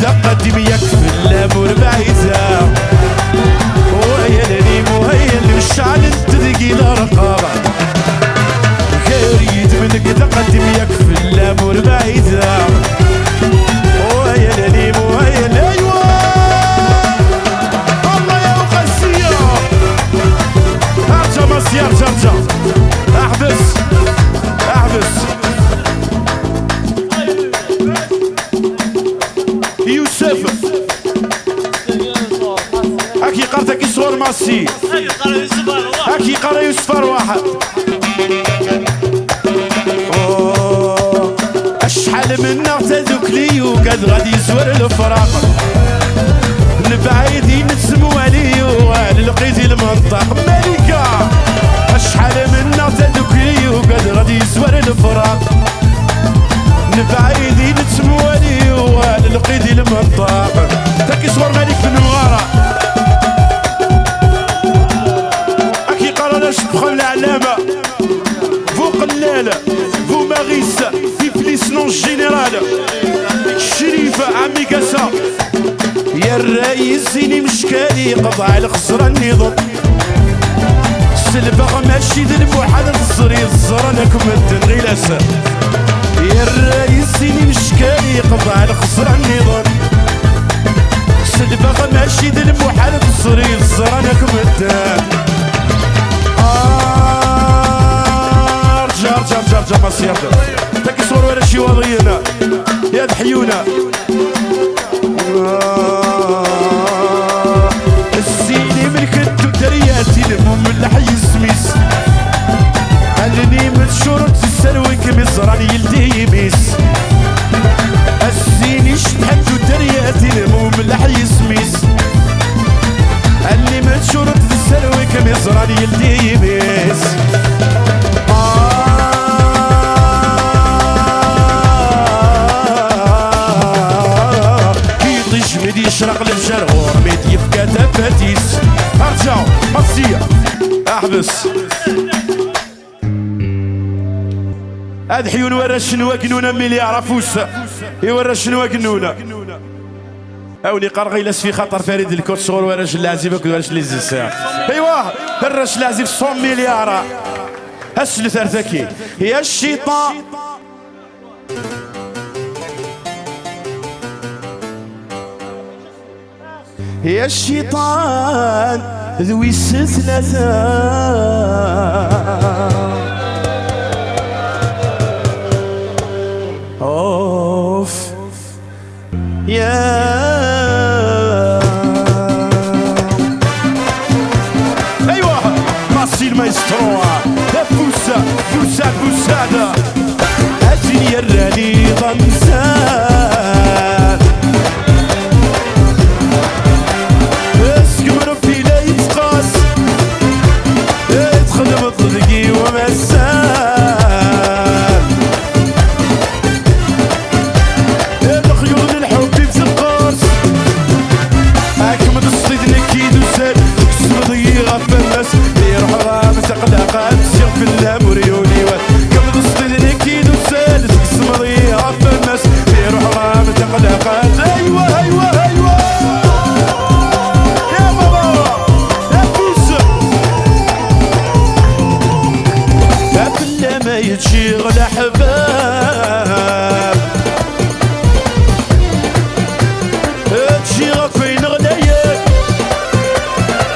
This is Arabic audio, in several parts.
تقدم يكفي الامور بعيده وهي اللي مهيا اللي مشعل تدقي الرقابه كريد منك تقدم يكفي الامور بعيده وهي اللي مهيا ايوه الله يا وقاسيه ارجع مصير ارجع احبس يوسف هاكي قرتك يصغر ماسي هاكي قرا يوسف واحد اشحال من اعتذوك لي وقد غادي يزور الفراق نبعيدين نتسمو عليو لقيتي المنطق ملكة اشحال من اعتذوك لي وقد غادي يزور الفراق نبعيدين نتسمو عليو لقيتي المنطق تاكي صغر مالك في النوارة اكي قرانا شبخة العلامة فو قلالة فو ماريس في فليسنون جينيرال الشريفة عمي كاسا يا الرايس سيني مشكالي قطع الخسرة النظام السلبغ ماشي ذنب وحد الصري الزرانكم الدنغيلاسة يا الرايس سيني مشكالي قطع الخسرة النظام السلبغ ماشي ذنب وحد الصري الزرانكم الدن رجع مصيرته تاكي صور ولا شي وضينا يا دحيونا السيني ملكت درياتي المهم اللحي السميس علني من شرط السلوي كمزراني يلدي يميس السيني شبحت درياتي المهم اللحي السميس علني من شرط السلوي كمزراني يلدي يميس يشرق الفجر ورميت يبكى تفاتيس ارجع مصية احبس هاد حيون ورا شنوا كنونا ملي يعرفوش يورا شنوا كنونا اوني قرغيلس في خطر فريد الكوت صغور ورا العزيبك ورا لي زيسا ايوا الرش العزيب 100 مليار هسل ثرثكي يا الشيطان يا الشيطان ذوي السلسلة اوف يا ايوه ماسي المايسترو فوسا فوسادة اجي يراني ضمسان يتشيغل احباب تشيغك فين غدايك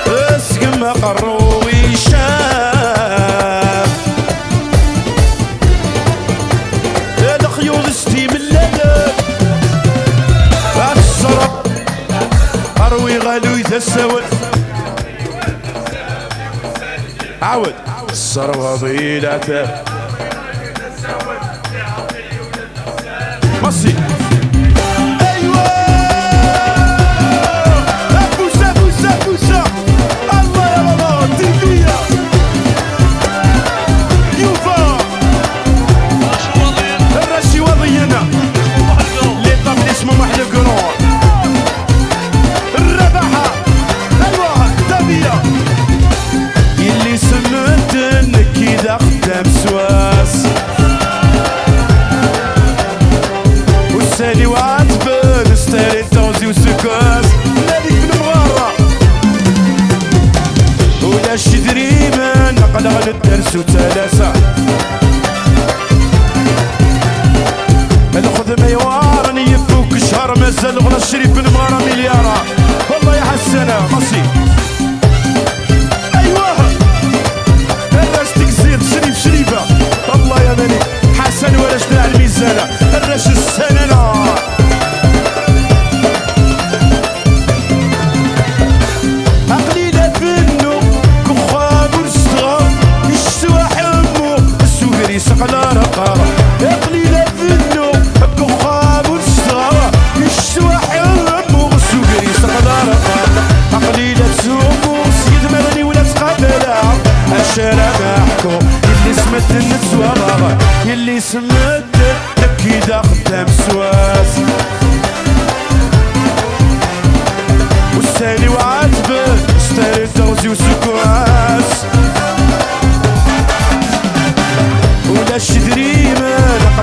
اسكم قروي شاب الخيوط ستي من الليل الشرب اروي غالو يتسول عود الصربة ضيلته مصي ايوه فوسا الله يا بابا تيفيا يوفا الرشي وضينا اللي طب اسمه محل قرون الربحة ايوه تيفيا يلي سمت انك كذا خدام سوا درس وثلاثة الخدمة يوارني يفوك شهر مازال غلا الشريف بن مارا مليارة والله يا حسنة مصي ايوه الراس تكسير شريفة الله يا ملك حسن ولاش تاع الميزانة الراس السنة على رقارة قليلة في النوم الكخام والصغارة يشتوى حمو السوقري على رقارة قليلة سومو سيد مرني ولا تقابلها الشارع محكو يلي سمت النسوارة يلي سمت أكيد خدام سواس والثاني وعاتبه اشتري تغزي وسكواس ولا الشدري ما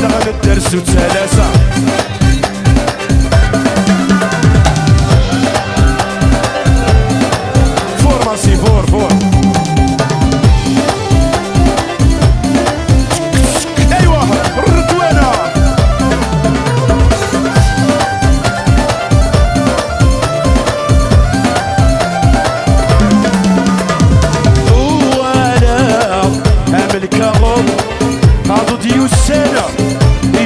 نقلق الدرس وثلاثة فور ماسي فور ايوه الردوانة وانا املك غض هادو ديو السنة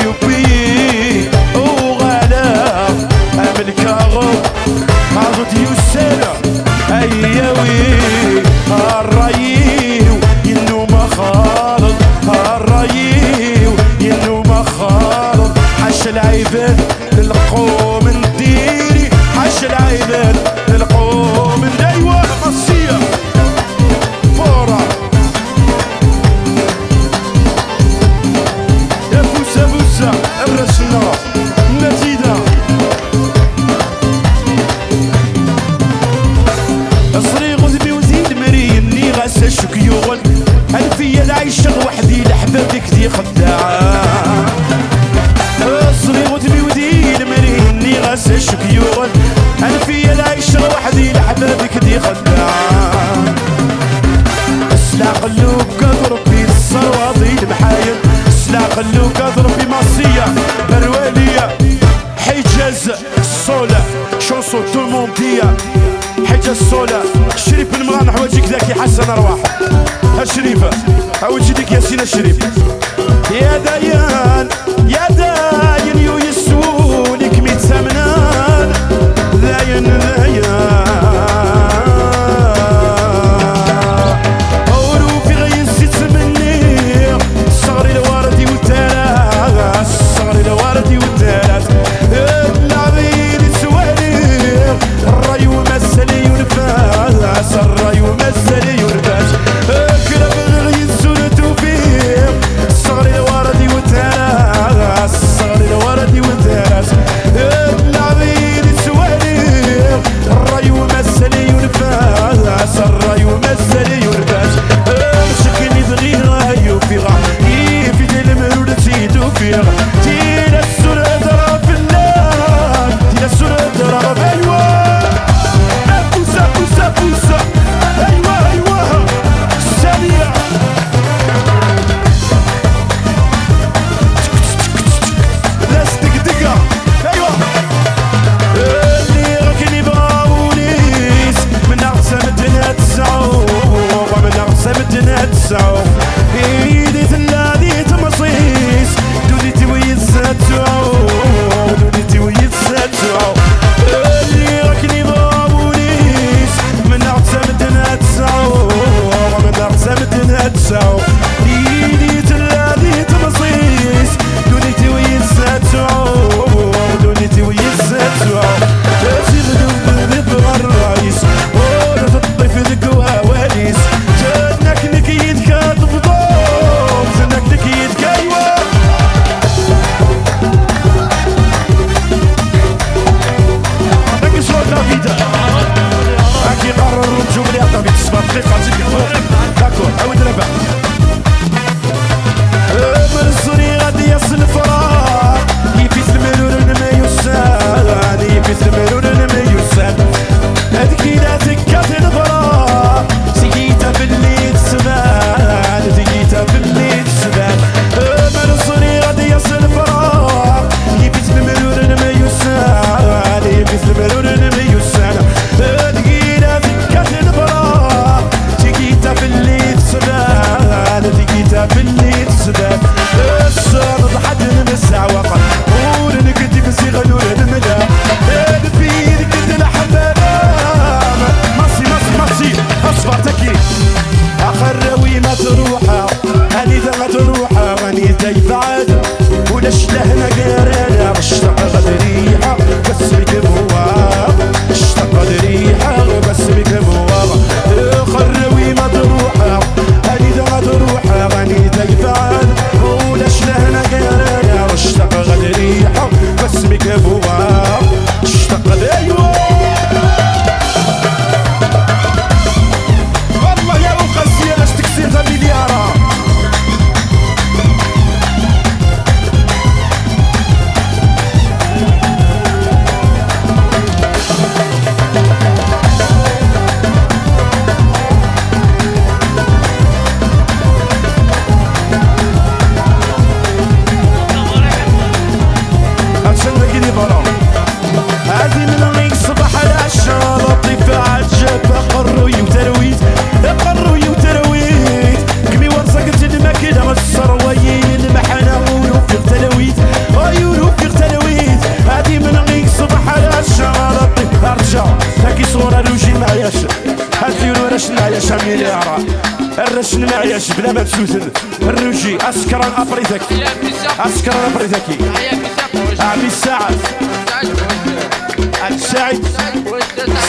يوبي وغلا أملك غض هادو ديو السنة أيوي الرايو ينو ما خالط الرايو ينو ما خالط حش العيبان للقوم نديري حش العيبان للقوم أيوة مصية فورا بوسة الرسنة مزيدة صريغ ذبي وزيد مريني غاسة شكيوغل ألفية العيشة وحدي لحبابك دي خداعة صريغ ذبي وزيد مريني غاسة شكيوغل ألفية العيشة وحدي لحبابك دي خداعة اسلع قلوب كضرب في الصروادي المحايل لا خلوك اضرب بمصية بروالية حجاز الصولة شونسو تو موندية حجاز الصولة شريف بن مغان حواجيك ذاكي حسن ارواح الشريفة حواجي ديك ياسين الشريف يا دايان يا داين يو يسولك 100 سمنان داين عروفي غينسيت مني صغري الوردي والتالات صغري الوردي والتالات العبيد سوالي الراي ومسلي ونفاس الراي ومسلي ونفاس كلاب غير ينسون توفيق صغري الوردي والتالات لهنا قرانا اشتاق غدريحة باسمك بواب اشتاق غدريحة باسمك بواب خروي مضروحة هنيدا مضروحة غنيدا يفعل ولاش لهنا قرانا اشتاق غدريحة باسمك بواب اشتاق ايوه والله يا وقاسية لاش تكسيرها مليارة هذه من غيك صباح العشاء لطيفة عجبة قروي وترويت قروي وترويت كمي ورزقت الماكلة والسرويين المحنة ويوفق تلويت ويوفق تلويت هذه من غيك صباح العشاء لطيفة رجع هاكي صورة روجي معياش هالحيون وراش نعياش مليارة الرش نعياش بلا ما تسوسن الروجي اسكران ابريتكي اسكران ابريتكي عمي الساعة سعيد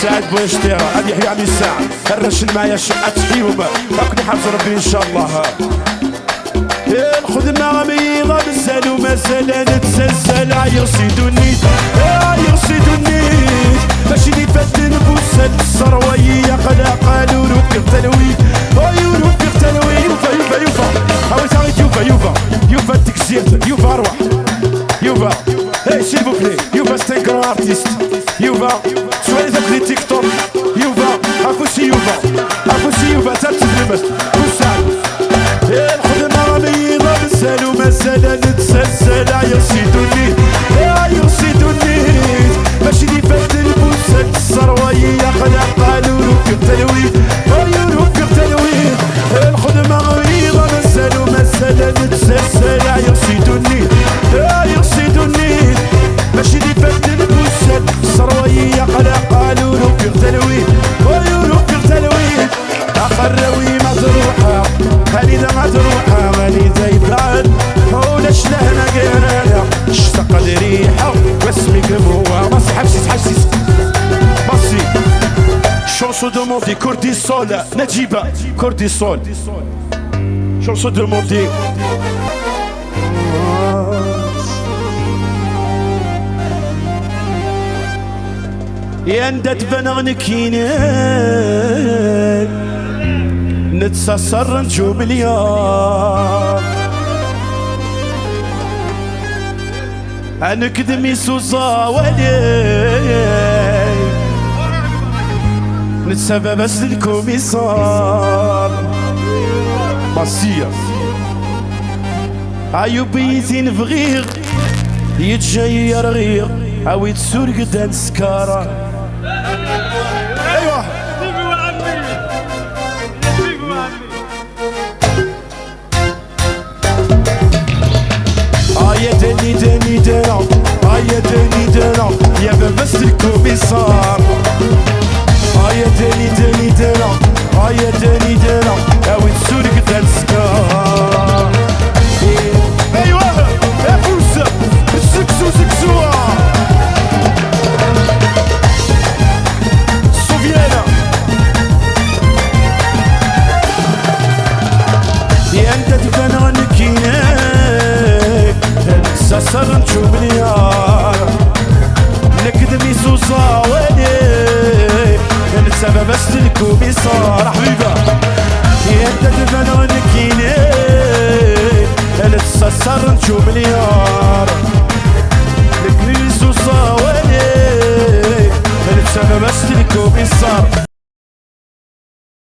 سعيد بوشتيرة هذه يحيى عمي الساعة الرشن معايا شقة فيهم راكني حافظ ربي ان شاء الله الخدمة بيضة مازال ومازال نتسلسل يرصدوني يرصدوني باش اللي فات نفوس الثروية قد قالوا نوفق تلوي نوفق تلوي يوفا هاوي تعيط يوفا تكسيرت يوفا اروح يوفا هاي سيل بوكلي يوفا ستيكر ارتيست يوفا شوالي ذاك لي تيك توك يوفا اكوسي يوفا ترتب لمس وسال الخدمة بيضة مازال ومازال نتسلسل يرصدوني باش اللي فات البوسة الثروية قد قالوا نوفق تلويد نوفق تلويد الخدمة بيضة مازال ومازال نتسلسل يرصدوني باش اللي فات البوسة الثروية قد قالوا نوفق تلويد نوفق تلويد أخروي مضروحة هنيدا مضروحة غنيدا يفعل ولاش لهنا قرانا اشتاق ريحة واسمك بوا ما سحبسي بصي شونسو دوموندي كورتيسول نجيبة كورتيسول شونسو دوموندي يندت بنغنكينين نتسسر نجو مليار انكدمي سوزا ولي نتسبب بس الكوميسار مصير عيوبيتين فغير يتجير غير او يتسرق دان سكارة ايوه يا دني دنا يا دني دنا يا بس الكوميسار يا دني دنا يا دني دنا او تسرق دان سكارة ايوه يا فوز سكسو سوفيانا يا انت تبان عنكينا سسر نشوف مليار نكدمي سوسا ويلي السبب بس الكوميسار حبيبه يا انت تبان عنكينا سسر نشوف مليار نكدمي سوسا ويلي السبب بس الكوميسار